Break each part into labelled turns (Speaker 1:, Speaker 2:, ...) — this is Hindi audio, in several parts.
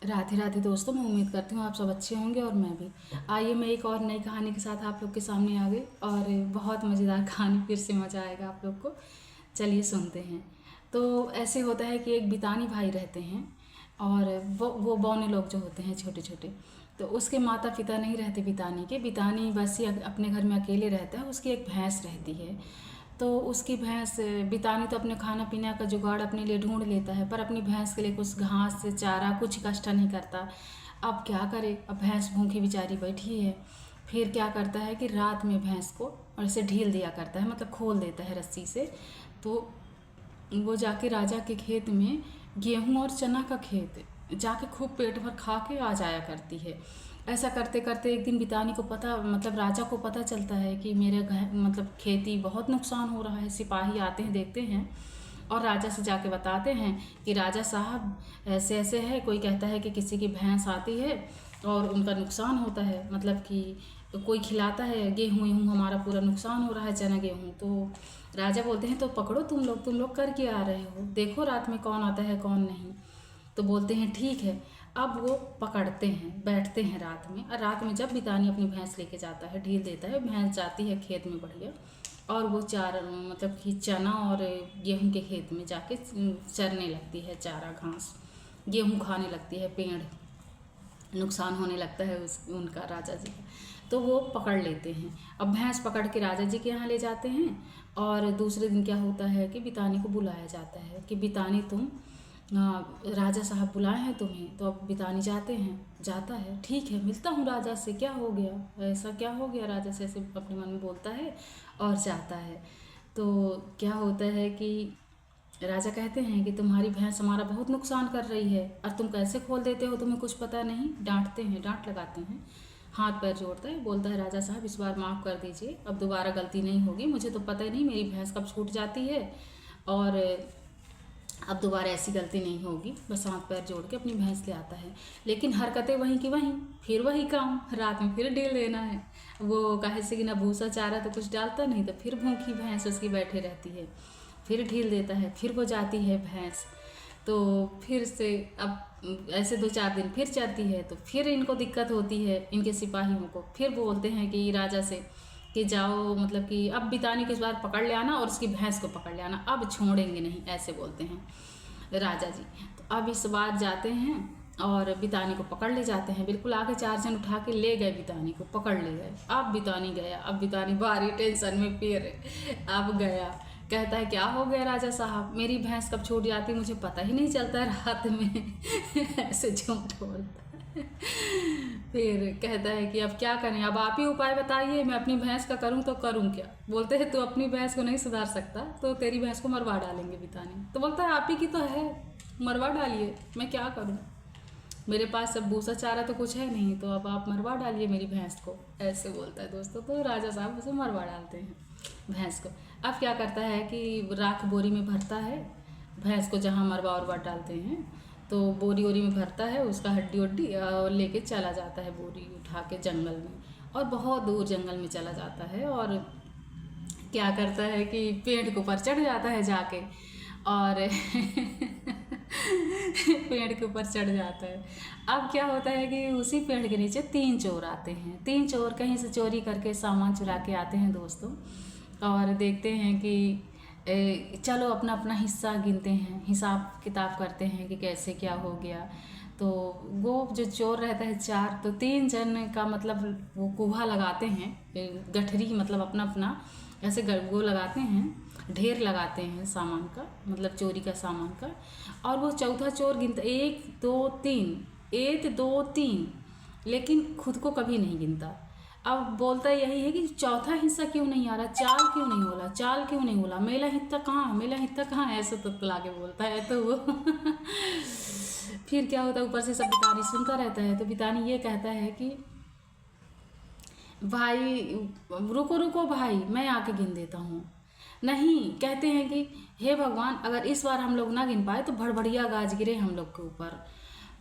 Speaker 1: राधे राधे दोस्तों, मैं उम्मीद करती हूँ आप सब अच्छे होंगे और मैं भी। आइए मैं एक और नई कहानी के साथ आप लोग के सामने आ गई और बहुत मज़ेदार कहानी, फिर से मज़ा आएगा आप लोग को। चलिए सुनते हैं। तो ऐसे होता है कि एक बितानी भाई रहते हैं और वो बौने लोग जो होते हैं छोटे छोटे, तो उसके माता पिता नहीं रहते बितानी के। बितानी बस ही अपने घर में अकेले रहता है। उसकी एक भैंस रहती है। तो उसकी भैंस, बितानी तो अपने खाना पीना का जुगाड़ अपने लिए ढूंढ लेता है, पर अपनी भैंस के लिए कुछ घास से चारा कुछ इकट्ठा नहीं करता। अब क्या करे, अब भैंस भूखी बेचारी बैठी है। फिर क्या करता है कि रात में भैंस को और ऐसे ढील दिया करता है, मतलब खोल देता है रस्सी से। तो वो जाके राजा के खेत में, गेहूं और चना का खेत, जाके खूब पेट भर खा के आ जाया करती है। ऐसा करते करते एक दिन बितानी को पता, मतलब राजा को पता चलता है कि मेरे घर मतलब खेती बहुत नुकसान हो रहा है। सिपाही आते हैं, देखते हैं और राजा से जाके बताते हैं कि राजा साहब ऐसे ऐसे है। कोई कहता है कि किसी की भैंस आती है और उनका नुकसान होता है, मतलब कि कोई खिलाता है, गेहूँ वेहूँ हमारा पूरा नुकसान हो रहा है, चना गेहूँ। तो राजा बोलते हैं तो पकड़ो, तुम लोग करके आ रहे हो, देखो रात में कौन आता है कौन नहीं। तो बोलते हैं ठीक है। अब वो पकड़ते हैं, बैठते हैं रात में, और रात में जब बितानी अपनी भैंस लेके जाता है, ढील देता है, भैंस जाती है खेत में बढ़िया, और वो चार मतलब कि चना और गेहूं के खेत में जाके चरने लगती है, चारा घास गेहूं खाने लगती है, पेड़ नुकसान होने लगता है उनका, राजा जी का। तो वो पकड़ लेते हैं। अब भैंस पकड़ के राजा जी के यहाँ ले जाते हैं। और दूसरे दिन क्या होता है कि बितानी को बुलाया जाता है कि बितानी तुम, राजा साहब बुलाए हैं तुम्हें। तो अब बितानी जाता है, ठीक है मिलता हूँ राजा से, क्या हो गया, ऐसा क्या हो गया राजा से, ऐसे अपने मन में बोलता है और जाता है। तो क्या होता है कि राजा कहते हैं कि तुम्हारी भैंस हमारा बहुत नुकसान कर रही है और तुम कैसे खोल देते हो, तुम्हें कुछ पता नहीं। डांटते हैं, डांट लगाते हैं, हाथ पैर जोड़ता है, बोलता है राजा साहब इस बार माफ़ कर दीजिए, अब दोबारा गलती नहीं होगी। मुझे तो पता ही नहीं मेरी भैंस कब छूट जाती है, और अब दोबारा ऐसी गलती नहीं होगी। बस हाथ पैर जोड़ के अपनी भैंस ले आता है। लेकिन हरकतें वहीं की वहीं, फिर वही काम, रात में फिर ढील देना है। वो कहे से कि ना भूसा चारा तो कुछ डालता नहीं, तो फिर भूखी भैंस उसकी बैठे रहती है। फिर ढील देता है, फिर वो जाती है भैंस। तो फिर से अब ऐसे 2-4 दिन फिर चलती है, तो फिर इनको दिक्कत होती है, इनके सिपाहियों को। फिर बोलते हैं कि राजा से कि जाओ, मतलब कि अब बितानी को इस बार पकड़ ले आना और उसकी भैंस को पकड़ ले आना, अब छोड़ेंगे नहीं, ऐसे बोलते हैं राजा जी। तो अब इस बार जाते हैं और बितानी को पकड़ ले जाते हैं, बिल्कुल आगे 4 जन उठा के ले गए, बितानी को पकड़ ले गए। अब बितानी गया, अब बितानी भारी टेंशन में, फिर अब गया, कहता है क्या हो गया राजा साहब, मेरी भैंस कब छूट जाती मुझे पता ही नहीं चलता है रात में ऐसे झूठ बोलता है। फिर कहता है कि अब क्या करें, अब आप ही उपाय बताइए, मैं अपनी भैंस का करूं तो करूं क्या। बोलते हैं तू अपनी भैंस को नहीं सुधार सकता तो तेरी भैंस को मरवा डालेंगे बितानी। तो बोलता है आप ही की तो है, मरवा डालिए, मैं क्या करूं, मेरे पास अब भूसा चारा तो कुछ है नहीं, तो अब आप मरवा डालिए मेरी भैंस को, ऐसे बोलता है दोस्तों। तो राजा साहब उसे मरवा डालते हैं भैंस को। अब क्या करता है कि राख बोरी में भरता है भैंस को, जहाँ मरवा उरवा डालते हैं, तो बोरी वोरी में भरता है उसका, हड्डी वड्डी, और लेके चला जाता है बोरी उठा के जंगल में, और बहुत दूर जंगल में चला जाता है। और क्या करता है कि पेड़ के ऊपर चढ़ जाता है जाके, और पेड़ के ऊपर चढ़ जाता है। अब क्या होता है कि उसी पेड़ के नीचे 3 चोर आते हैं। 3 चोर कहीं से चोरी करके सामान चुरा के आते हैं दोस्तों, और देखते हैं कि चलो अपना अपना हिस्सा गिनते हैं, हिसाब किताब करते हैं कि कैसे क्या हो गया। तो वो जो चोर रहता है 4, तो 3 जन का मतलब वो कुहा लगाते हैं, गठरी मतलब अपना अपना ऐसे वो लगाते हैं, ढेर लगाते हैं सामान का, मतलब चोरी का सामान का। और वो चौथा चोर गिनता 1 2 3, 1 2 3, लेकिन खुद को कभी नहीं गिनता। अब बोलता यही है कि चौथा हिस्सा क्यों नहीं आ रहा, चाल क्यों नहीं होला, चाल क्यों नहीं होला, मेला हिस्सा कहाँ, मेला हिस्सा कहाँ, ऐसे तो ला के बोलता है। तो वो फिर क्या होता है, ऊपर से सब बितानी सुनता रहता है। तो बितानी ये कहता है कि भाई रुको रुको भाई, मैं आके गिन देता हूँ। नहीं, कहते हैं कि हे भगवान, अगर इस बार हम लोग ना गिन पाए तो भड़भड़िया गाज गिरे हम लोग के ऊपर।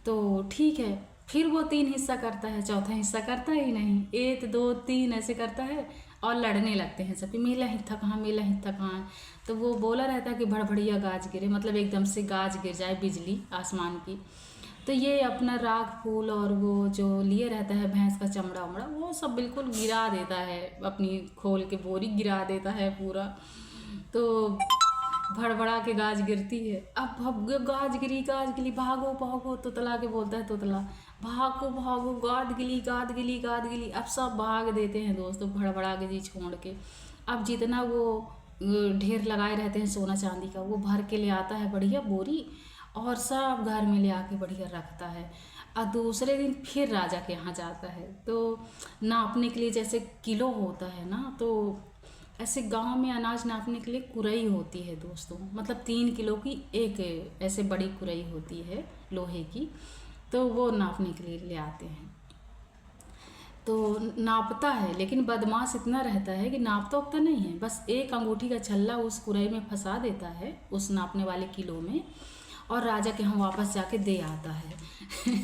Speaker 1: तो ठीक है, फिर वो 3 हिस्सा करता है, चौथा हिस्सा करता ही नहीं, 1 2 3 ऐसे करता है, और लड़ने लगते हैं सब कि मेला हिस्सा कहाँ, मेला हिस्सा कहाँ। तो वो बोला रहता है कि भड़भड़िया गाज गिरे, मतलब एकदम से गाज गिर जाए बिजली आसमान की। तो तो ये अपना राख फूल और वो जो लिए रहता है भैंस का चमड़ा वमड़ा, वो सब बिल्कुल गिरा देता है, अपनी खोल के बोरी गिरा देता है पूरा। तो भड़बड़ा के गाज गिरती है। अब गाज गिरी, भागो भागो, तोतला के बोलता है तोतला, भागो भागो, गाद गिली गाद गिली गाद गिली। अब सब भाग देते हैं दोस्तों भड़बड़ा के जी छोड़ के। अब जितना वो ढेर लगाए रहते हैं सोना चांदी का, वो भर के ले आता है बढ़िया बोरी, और सब घर में ले आके बढ़िया रखता है। और दूसरे दिन फिर राजा के यहाँ जाता है, तो नापने के लिए जैसे किलो होता है ना, तो ऐसे गांव में अनाज नापने के लिए कुरई होती है दोस्तों, मतलब 3 किलो की एक ऐसे बड़ी कुरई होती है लोहे की, तो वो नापने के लिए ले आते हैं। तो नापता है, लेकिन बदमाश इतना रहता है कि नापता उपता नहीं है, बस एक अंगूठी का छल्ला उस कुरई में फंसा देता है उस नापने वाले किलो में, और राजा के यहाँ वापस जाके दे आता है।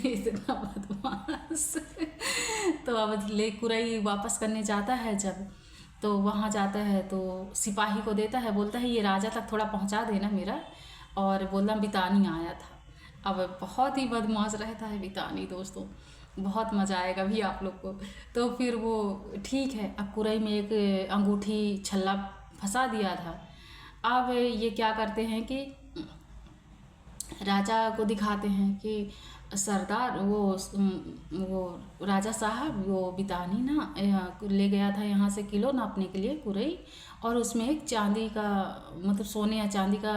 Speaker 1: इतना बदमाश। तो अब ले कुरई वापस करने जाता है जब, तो वहाँ जाता है तो सिपाही को देता है, बोलता है ये राजा तक थोड़ा पहुँचा देना मेरा, और बोलना बितानी आया था। अब बहुत ही बदमाश रहता है बितानी दोस्तों, बहुत मज़ा आएगा भी आप लोग को। तो फिर वो ठीक है, अब कुरई में एक अंगूठी छल्ला फंसा दिया था। अब ये क्या करते हैं कि राजा को दिखाते हैं कि सरदार वो राजा साहब, वो बितानी ना ले गया था यहाँ से किलो नापने के लिए कुरई, और उसमें एक चांदी का, मतलब सोने या चांदी का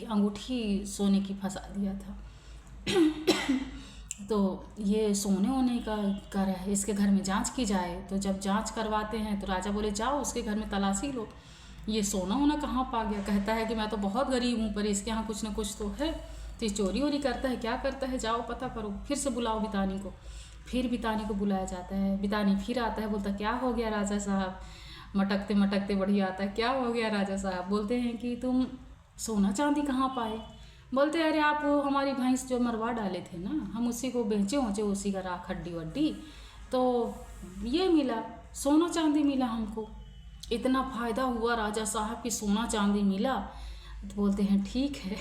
Speaker 1: अंगूठी सोने की फंसा दिया था। तो ये सोने होने का कर है, इसके घर में जांच की जाए। तो जब जांच करवाते हैं तो राजा बोले जाओ उसके घर में तलाशी लो, ये सोना होना कहाँ पा गया। कहता है कि मैं तो बहुत गरीब हूँ, पर इसके यहाँ कुछ ना कुछ तो है, तो ये चोरी वोरी करता है, क्या करता है, जाओ पता करो, फिर से बुलाओ बितानी को। फिर बितानी को बुलाया जाता है, बितानी फिर आता है, बोलता क्या हो गया राजा साहब, मटकते मटकते बढ़िया आता है, क्या हो गया राजा साहब। बोलते हैं कि तुम सोना चांदी कहाँ पाए। बोलते अरे आप वो हमारी भैंस जो मरवा डाले थे ना, हम उसी को बेचे होचे, उसी का राख हड्डी वड्डी, तो ये मिला, सोना चांदी मिला हमको, इतना फ़ायदा हुआ राजा साहब की सोना चांदी मिला। तो बोलते हैं ठीक है,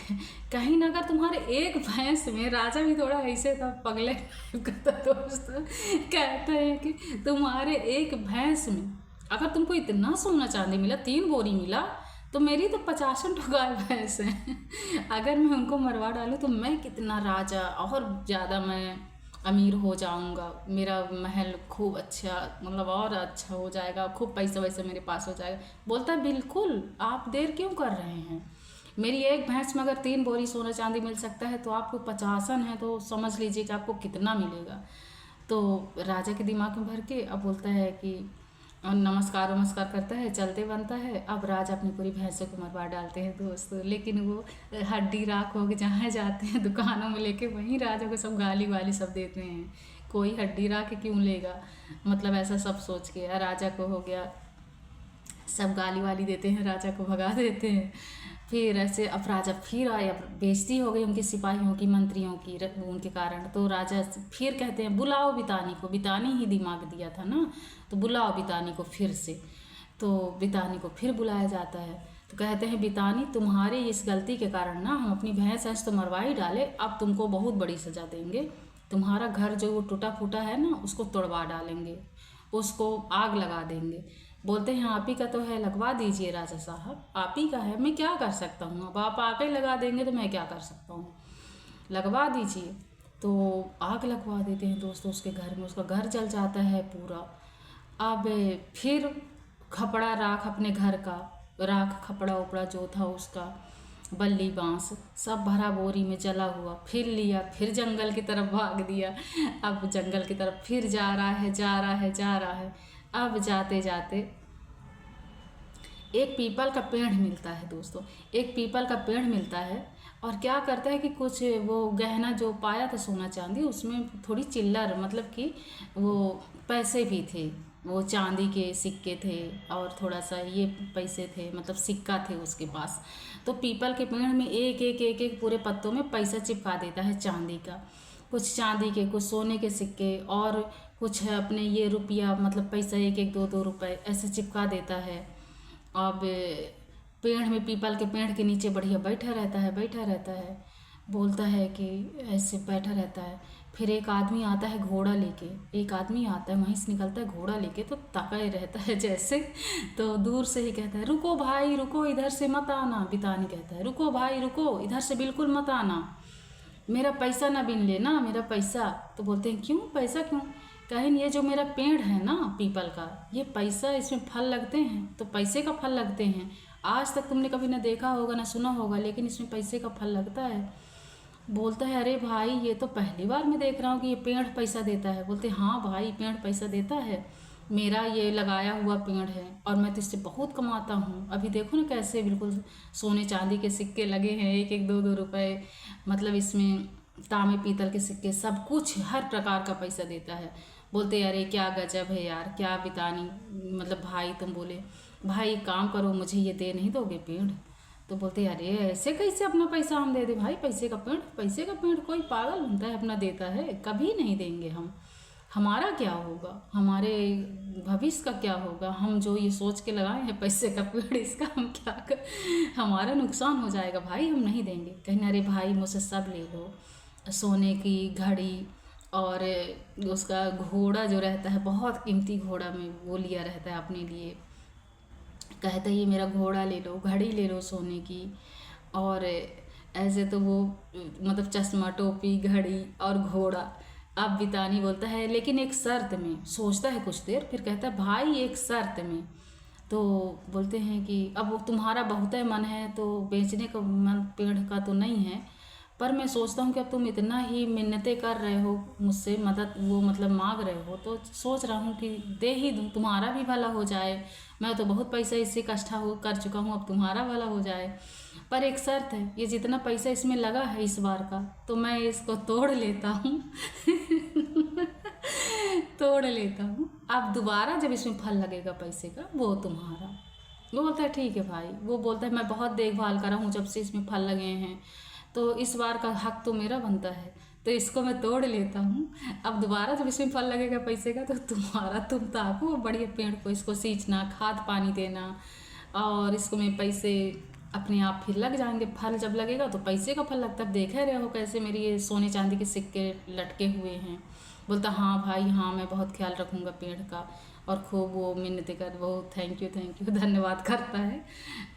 Speaker 1: कहीं ना अगर तुम्हारे एक भैंस में, राजा भी थोड़ा ऐसे था पगले का था दोस्त, कहते हैं कि तुम्हारे एक भैंस में अगर तुमको इतना सोना चांदी मिला, 3 बोरी मिला, तो मेरी तो 50 गाय भैंस हैं, अगर मैं उनको मरवा डालूँ तो मैं कितना राजा और ज़्यादा मैं अमीर हो जाऊंगा, मेरा महल खूब अच्छा, मतलब और अच्छा हो जाएगा, खूब पैसा वैसा मेरे पास हो जाएगा। बोलता है बिल्कुल, आप देर क्यों कर रहे हैं, मेरी एक भैंस में अगर 3 बोरी सोना चांदी मिल सकता है, तो आपको 50 है, तो समझ लीजिए कि आपको कितना मिलेगा। तो राजा के दिमाग में भर के अब बोलता है कि नमस्कार वमस्कार करता है, चलते बनता है। अब राजा अपनी पूरी भैंसों को मरवा डालते हैं दोस्तों, लेकिन वो हड्डी राख हो के जहाँ जाते हैं दुकानों में लेके, वहीं राजा को सब गाली वाली सब देते हैं, कोई हड्डी राख क्यों लेगा, मतलब ऐसा सब सोच के राजा को हो गया, सब गाली वाली देते हैं, राजा को भगा देते हैं। फिर ऐसे अब राजा फिर आए, अब बेइज्जती हो गई उनके सिपाहियों की, मंत्रियों की, उनके कारण। तो राजा फिर कहते हैं बुलाओ बितानी को, बितानी ही दिमाग दिया था ना, तो बुलाओ बितानी को फिर से। तो बितानी को फिर बुलाया जाता है, तो कहते हैं बितानी तुम्हारी इस गलती के कारण ना हम अपनी भैंस तो मरवा ही डाले, अब तुमको बहुत बड़ी सज़ा देंगे, तुम्हारा घर जो वो टूटा फूटा है ना उसको तोड़वा डालेंगे, उसको आग लगा देंगे। बोलते हैं आप ही का तो है, लगवा दीजिए राजा साहब, आप ही का है, मैं क्या कर सकता हूँ, अब आप आके लगा देंगे तो मैं क्या कर सकता हूँ, लगवा दीजिए। तो आग लगवा देते हैं दोस्तों उसके घर में, उसका घर जल जाता है पूरा। अब फिर खपड़ा राख, अपने घर का राख खपड़ा उपड़ा जो था उसका, बल्ली बांस सब भरा बोरी में जला हुआ, फिर लिया, फिर जंगल की तरफ भाग दिया। अब जंगल की तरफ फिर जा रहा है, जा रहा है, जा रहा है। अब जाते जाते एक पीपल का पेड़ मिलता है दोस्तों, एक पीपल का पेड़ मिलता है, और क्या करता है कि कुछ वो गहना जो पाया था सोना चांदी, उसमें थोड़ी चिल्लर, मतलब कि वो पैसे भी थे, वो चांदी के सिक्के थे और थोड़ा सा ये पैसे थे, मतलब सिक्का थे उसके पास। तो पीपल के पेड़ में एक एक एक एक पूरे पत्तों में पैसा चिपका देता है चांदी का, कुछ चांदी के, कुछ सोने के सिक्के, और कुछ अपने ये रुपया, मतलब पैसा 1 1 2 2 रुपए ऐसे चिपका देता है। अब पेड़ में, पीपल के पेड़ के नीचे बढ़िया बैठा रहता है, बैठा रहता है। बोलता है कि ऐसे बैठा रहता है। फिर एक आदमी आता है घोड़ा लेके, एक आदमी आता है वहीं से निकलता है घोड़ा लेके, तो ताका ही रहता है जैसे। तो दूर से ही कहता है रुको भाई रुको, इधर से मत आना। बितानी कहता है रुको भाई रुको, इधर से बिल्कुल मत आना, मेरा पैसा ना बीन लेना, मेरा पैसा। तो बोलते हैं क्यों, पैसा क्यों? कहें ये जो मेरा पेड़ है ना पीपल का, ये पैसा, इसमें फल लगते हैं तो पैसे का फल लगते हैं। आज तक तुमने कभी ना देखा होगा ना सुना होगा, लेकिन इसमें पैसे का फल लगता है। बोलता है अरे भाई ये तो पहली बार मैं देख रहा हूँ कि ये पेड़ पैसा देता है। बोलते हाँ भाई पेड़ पैसा देता है, मेरा ये लगाया हुआ पेड़ है और मैं तो इससे बहुत कमाता हूँ। अभी देखो ना कैसे बिल्कुल सोने चांदी के सिक्के लगे हैं, एक एक दो दो रुपए, मतलब इसमें तांबे पीतल के सिक्के, सब कुछ हर प्रकार का पैसा देता है। बोलते अरे क्या गजब है यार, क्या बितानी, मतलब भाई तुम बोले भाई एक काम करो, मुझे ये दे नहीं दोगे पेड़? तो बोलते अरे ऐसे कैसे अपना पैसा हम दे दे भाई, पैसे का पेड़, पैसे का पेड़ कोई पागल बनता है अपना देता है? कभी नहीं देंगे हम। हमारा क्या होगा, हमारे भविष्य का क्या होगा? हम जो ये सोच के लगाए हैं पैसे का पेड़, इसका हम क्या कर, हमारा नुकसान हो जाएगा भाई, हम नहीं देंगे। कहना अरे भाई मुझसे सब ले लो, सोने की घड़ी और उसका घोड़ा जो रहता है, बहुत कीमती घोड़ा में वो लिया रहता है अपने लिए। कहता है ये मेरा घोड़ा ले लो, घड़ी ले लो सोने की। और ऐसे तो वो मतलब चश्मा टोपी घड़ी और घोड़ा। अब बितानी बोलता है लेकिन एक शर्त में। सोचता है कुछ देर, फिर कहता है भाई एक शर्त में। तो बोलते हैं कि अब वो तुम्हारा बहुत है मन है तो बेचने का मन पेड़ का तो नहीं है, पर मैं सोचता हूँ कि अब तुम इतना ही मिन्नतें कर रहे हो मुझसे, मदद वो मतलब मांग रहे हो, तो सोच रहा हूँ कि दे ही दूँ, तुम्हारा भी भला हो जाए। मैं तो बहुत पैसा इससे इकट्ठा हो कर चुका हूँ, अब तुम्हारा भला हो जाए। पर एक शर्त है, ये जितना पैसा इसमें लगा है इस बार का, तो मैं इसको तोड़ लेता हूँ तोड़ लेता हूँ, अब दोबारा जब इसमें फल लगेगा पैसे का वो तुम्हारा। वो बोलता है ठीक है भाई। वो बोलता है मैं बहुत देखभाल करा हूँ जब से इसमें फल लगे हैं, तो इस बार का हक तो मेरा बनता है, तो इसको मैं तोड़ लेता हूँ। अब दोबारा जब इसमें फल लगेगा पैसे का तो तुम्हारा, तुम ताको बढ़िया पेड़ को, इसको सींचना, खाद पानी देना, और इसको मैं पैसे अपने आप फिर लग जाएंगे। फल जब लगेगा तो पैसे का फल लगता है। देखे रहे हो कैसे मेरी ये सोने चांदी के सिक्के लटके हुए हैं। बोलता हाँ भाई हाँ, मैं बहुत ख्याल रखूँगा पेड़ का। और खूब वो मिन्नतें कर, वो थैंक यू धन्यवाद करता है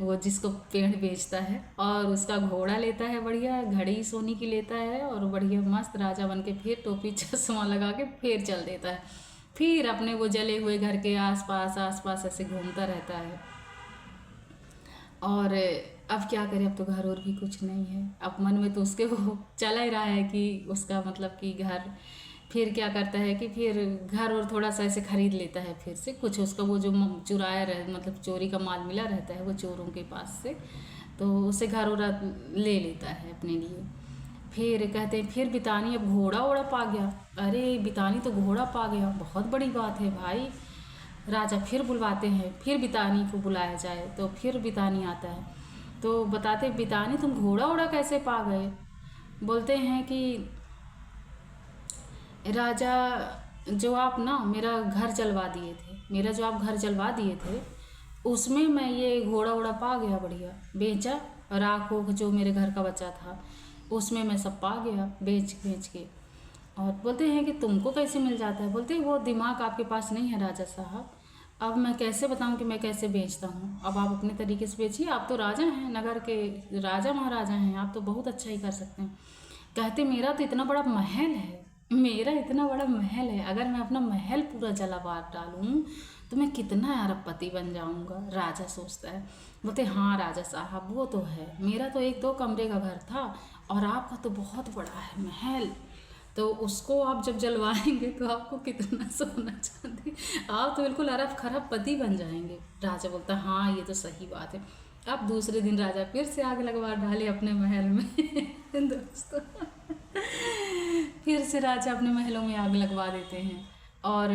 Speaker 1: वो जिसको पेड़ बेचता है। और उसका घोड़ा लेता है बढ़िया, घड़ी सोने की लेता है, और बढ़िया मस्त राजा बन के फिर टोपी चश्मा लगा के फिर चल देता है। फिर अपने वो जले हुए घर के आसपास ऐसे घूमता रहता है। और अब क्या करे, अब तो घर और भी कुछ नहीं है। अब मन में तो उसके वो चला ही रहा है कि उसका मतलब कि घर। फिर क्या करता है कि फिर घर और थोड़ा सा ऐसे खरीद लेता है फिर से कुछ, उसका वो जो चुराया रह मतलब चोरी का माल मिला रहता है वो चोरों के पास से, तो उसे घर और ले लेता है अपने लिए। फिर कहते हैं फिर बितानी अब घोड़ा ओड़ा पा गया। अरे बितानी तो घोड़ा पा गया, बहुत बड़ी बात है भाई। राजा फिर बुलवाते हैं, फिर बितानी को बुलाया जाए, तो फिर बितानी आता है। तो बताते बितानी तुम घोड़ा ओड़ा कैसे पा गए? बोलते हैं कि राजा जो आप ना मेरा घर जलवा दिए थे, मेरा जो आप घर जलवा दिए थे उसमें मैं ये घोड़ा वोड़ा पा गया, बढ़िया बेचा, राख हो जो मेरे घर का बचा था उसमें मैं सब पा गया बेच बेच के। और बोलते हैं कि तुमको कैसे मिल जाता है? बोलते हैं वो दिमाग आपके पास नहीं है राजा साहब, अब मैं कैसे बताऊं कि मैं कैसे बेचता हूँ। अब आप अपने तरीके से बेचिए, आप तो राजा हैं, नगर के राजा महाराजा हैं, आप तो बहुत अच्छा ही कर सकते हैं। कहते मेरा तो इतना बड़ा महल है, मेरा इतना बड़ा महल है, अगर मैं अपना महल पूरा जलावार डालूं तो मैं कितना अरबपति बन जाऊंगा, राजा सोचता है। बोलते हाँ राजा साहब वो तो है, मेरा तो एक दो कमरे का घर था और आपका तो बहुत बड़ा है महल, तो उसको आप जब जलवाएंगे तो आपको कितना सोना चांदी, आप तो बिल्कुल अरब खरब पति बन जाएंगे। राजा बोलता हाँ ये तो सही बात है। अब दूसरे दिन राजा फिर से आग लगवा डाले अपने महल में दोस्तों फिर से राजा अपने महलों में आग लगवा देते हैं। और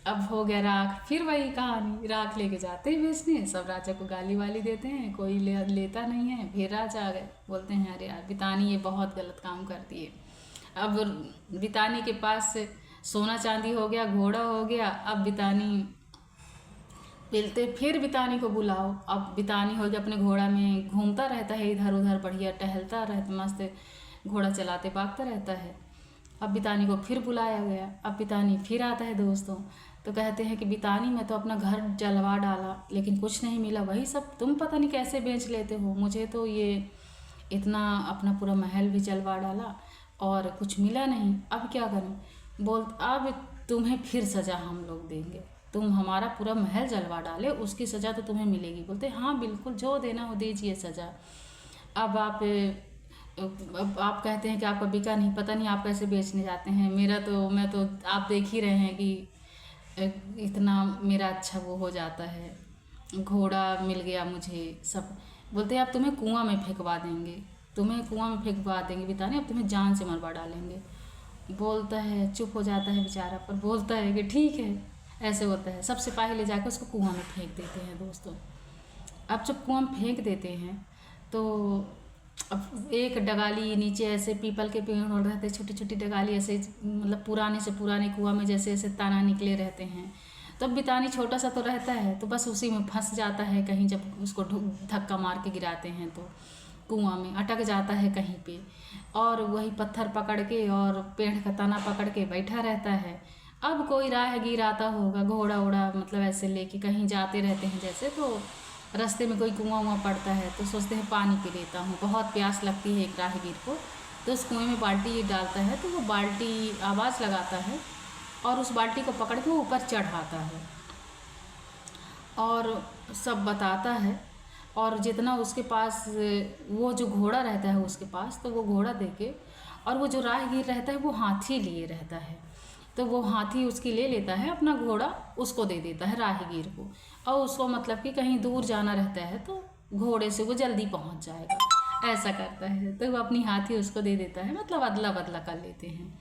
Speaker 1: अब हो गया राख, फिर वही कहानी, राख लेके जाते हैं बेचने, सब राजा को गाली वाली देते हैं, कोई लेता नहीं है। फिर राजा आ गए, बोलते हैं अरे यार बितानी ये बहुत गलत काम करती है। अब बितानी के पास सोना चांदी हो गया, घोड़ा हो गया, अब बितानी मिलते फिर बितानी को बुलाओ। अब बितानी हो गया अपने घोड़ा में घूमता रहता है इधर उधर, बढ़िया टहलता रहता, मस्त घोड़ा चलाते भागता रहता है। अब बितानी को फिर बुलाया गया। अब बितानी फिर आता है दोस्तों, तो कहते हैं कि बितानी मैं तो अपना घर जलवा डाला लेकिन कुछ नहीं मिला, वही सब तुम पता नहीं कैसे बेच लेते हो, मुझे तो ये इतना अपना पूरा महल भी जलवा डाला और कुछ मिला नहीं, अब क्या करूं। बोल अब तुम्हें फिर सज़ा हम लोग देंगे, तुम हमारा पूरा महल जलवा डाले उसकी सज़ा तो तुम्हें मिलेगी। बोलते हाँ बिल्कुल, जो देना हो दीजिए सज़ा। अब आप कहते हैं कि आपका बिका नहीं, पता नहीं आप कैसे बेचने जाते हैं। मैं तो आप देख ही रहे हैं कि इतना मेरा अच्छा वो हो जाता है, घोड़ा मिल गया मुझे सब। बोलते हैं अब तुम्हें कुआं में फेंकवा देंगे, तुम्हें कुआं में फेंकवा देंगे बिताने, अब तुम्हें जान से मरवा डालेंगे। बोलता है, चुप हो जाता है बेचारा, पर बोलता है कि ठीक है। ऐसे होता है, सब सिपाही ले जाकर उसको कुआं में फेंक देते हैं दोस्तों। अब जब कुआं में फेंक देते हैं तो अब एक डगाली नीचे ऐसे पीपल के पेड़ हो रहते, छोटी छोटी डगाली ऐसे, मतलब पुराने से पुराने कुआं में जैसे ऐसे तना निकले रहते हैं। तो अब बितानी छोटा सा तो रहता है, तो बस उसी में फंस जाता है कहीं, जब उसको धक्का मार के गिराते हैं तो कुआं में अटक जाता है कहीं पे, और वही पत्थर पकड़ के और पेड़ का तना पकड़ के बैठा रहता है। अब कोई राहगीर आता होगा घोड़ा उड़ा मतलब ऐसे लेके, कहीं जाते रहते हैं जैसे, तो रास्ते में कोई कुआं वहाँ पड़ता है तो सोचते हैं पानी पी लेता हूँ, बहुत प्यास लगती है एक राहगीर को, तो उस कुएं में बाल्टी डालता है, तो वो बाल्टी आवाज़ लगाता है और उस बाल्टी को पकड़ के वो ऊपर चढ़ाता है और सब बताता है। और जितना उसके पास वो जो घोड़ा रहता है उसके पास, तो वो घोड़ा देके, और वो जो राहगीर रहता है वो हाथी लिए रहता है, तो वो हाथी उसकी ले लेता है, अपना घोड़ा उसको दे देता है राहगीर को, और उसको मतलब कि कहीं दूर जाना रहता है तो घोड़े से वो जल्दी पहुंच जाएगा, ऐसा करता है। तो वो अपनी हाथी उसको दे देता है, मतलब अदला बदला कर लेते हैं।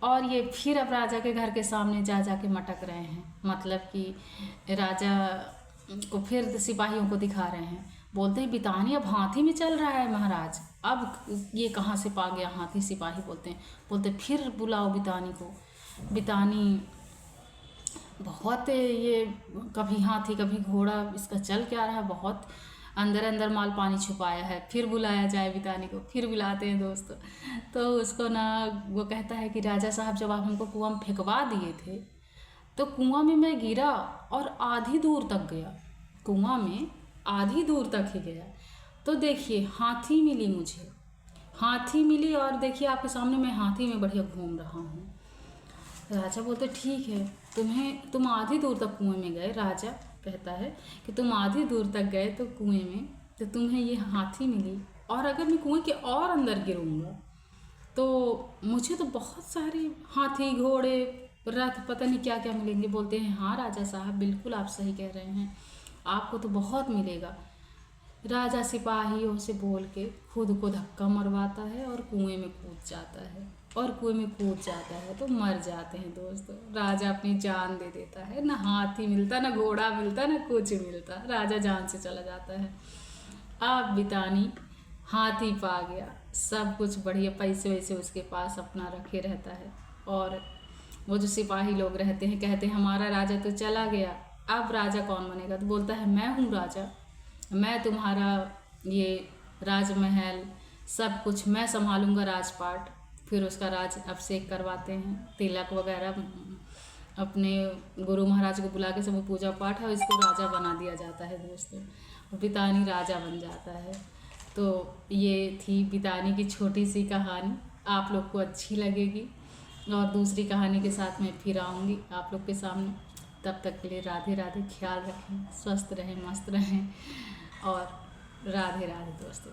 Speaker 1: और ये फिर अब राजा के घर के सामने जा जा के मटक रहे हैं, मतलब कि राजा को फिर सिपाहियों को दिखा रहे हैं। बोलते हैं बितानी अब हाथी में चल रहा है महाराज, अब ये कहाँ से पा गया हाथी। सिपाही बोलते फिर बुलाओ बितानी को। बितानी बहुत ये कभी हाथी कभी घोड़ा, इसका चल क्या रहा है, बहुत अंदर अंदर माल पानी छुपाया है। फिर बुलाया जाए बितानी को, फिर बुलाते हैं दोस्तों। तो उसको ना वो कहता है कि राजा साहब जब आप हमको कुआं में फेंकवा दिए थे तो कुआं में मैं गिरा और आधी दूर तक गया, कुआं में आधी दूर तक ही गया, तो देखिए हाथी मिली मुझे, हाथी मिली, और देखिए आपके सामने मैं हाथी में बढ़िया घूम रहा हूँ। राजा बोलते ठीक है, तुम आधी दूर तक कुएं में गए। राजा कहता है कि तुम आधी दूर तक गए तो कुएं में, तो तुम्हें ये हाथी मिली, और अगर मैं कुएं के और अंदर गिरूंगा तो मुझे तो बहुत सारे हाथी घोड़े रथ पता नहीं क्या क्या मिलेंगे। बोलते हैं हाँ राजा साहब बिल्कुल आप सही कह रहे हैं, आपको तो बहुत मिलेगा। राजा सिपाहियों से बोल के खुद को धक्का मरवाता है और कुएं में कूद जाता है, और कुएं में कूद जाता है तो मर जाते हैं दोस्तों। राजा अपनी जान दे देता है, ना हाथी मिलता, ना घोड़ा मिलता, ना कुछ मिलता, राजा जान से चला जाता है। अब बितानी हाथी पा गया, सब कुछ बढ़िया, पैसे वैसे उसके पास अपना रखे रहता है। और वो जो सिपाही लोग रहते हैं कहते हैं हमारा राजा तो चला गया, अब राजा कौन बनेगा। तो बोलता है मैं हूँ राजा, मैं तुम्हारा ये राजमहल सब कुछ मैं संभालूंगा, राजपाट। फिर उसका राज अभिषेक करवाते हैं, तिलक वगैरह, अपने गुरु महाराज को बुला के सब पूजा पाठ है, इसको राजा बना दिया जाता है दोस्तों। बितानी राजा बन जाता है। तो ये थी बितानी की छोटी सी कहानी, आप लोग को अच्छी लगेगी, और दूसरी कहानी के साथ मैं फिर आऊँगी आप लोग के सामने। तब तक के लिए राधे राधे, ख्याल रखें, स्वस्थ रहें, मस्त रहें, और राधे राधे दोस्तों।